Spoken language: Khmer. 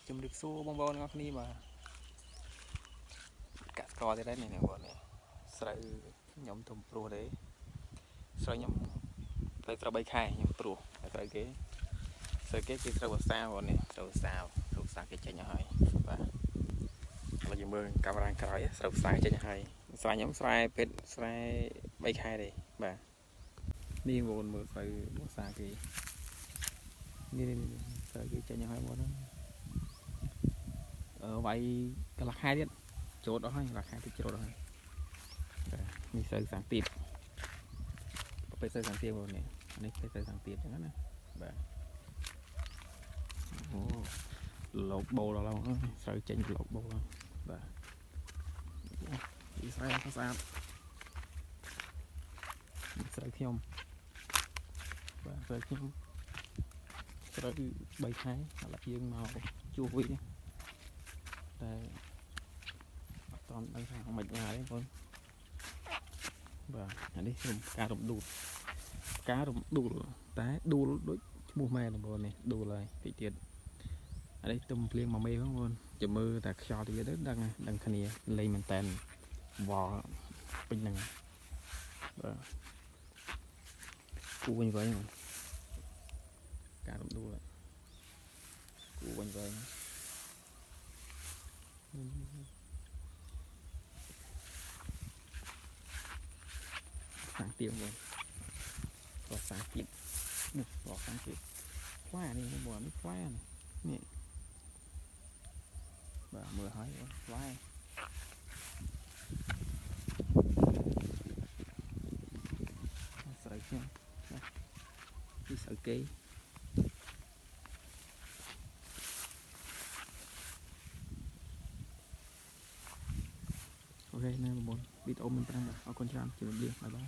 ជំរាបសួរបងប្អូនទាំងអស់គ្នាបាទកាត់កទេដែរនេះបងប្អូននេះស្រូវខ្ញុំទុំព្រោះទេស្រូវខ្ញុំទៅត្រូវ3ខែខ្ញុំព្រោះតែស្រូវគេគឺស្រូវវស្សាបងប្អូននេះស្រូវវស្សាគេចេញហើយបាទឥឡូវយើងមើលកាមេរ៉ាក្រោយស្រូវវស្សាចេញហើយស្រែខ្ញុំស្រែពេទ្យស្រែ3ខែទេបាទនេះបងប្អូនមើលស្រូវវស្សាគេនេះស្រូវគេចេញហើយបងប្អូនវាយកន្លះខែទៀតចូលអស់ហើយកន្លះខែទៀតចូលអស់ហើយនេះស្រូវសាំងទៀតប្រភេទស្រូវសាំងទៀតបងនេះនេះស្រូវសាំងទៀតចឹងណាបាទអូលោកបូលដល់ហើយស្រូវចេញលោកបូលហើយបាទនេះស្រូវស្អាតស្រូវខ្ញុំបាទស្រូវខ្ញុំស្រូវ3ខែឥឡូវយើងមកជួសវាតែអត់តដឹងថាមិនណាទេបងបាទអានេះខ្ញុំការរំដួលតែដួលដូចឈ្មោះម៉ែបងប្អូននេះដួលហើយតិចទៀតអានេះទុំភ្លៀងមកមេបងប្អូនចាំមើលតែខ្យល់ទៀតទៅដឹងគ្នាលេងមែនតែនវល់ពេញហ្នឹងបាទគូវិញការរំដួលគូវិញសាំងទៀតបងក៏សាំងទៀតនេះក៏សាំងទៀតខ្វានេះបងនេះខ្វានេះបាទមើលឲ្យខ្វាស្រូវខ្ញុំណាពីស្រូវគេអូខេណាបងប្អូនវីដេអូមិនប្រាំអរគុណច្រើនជម្រាបលាបាយបាយ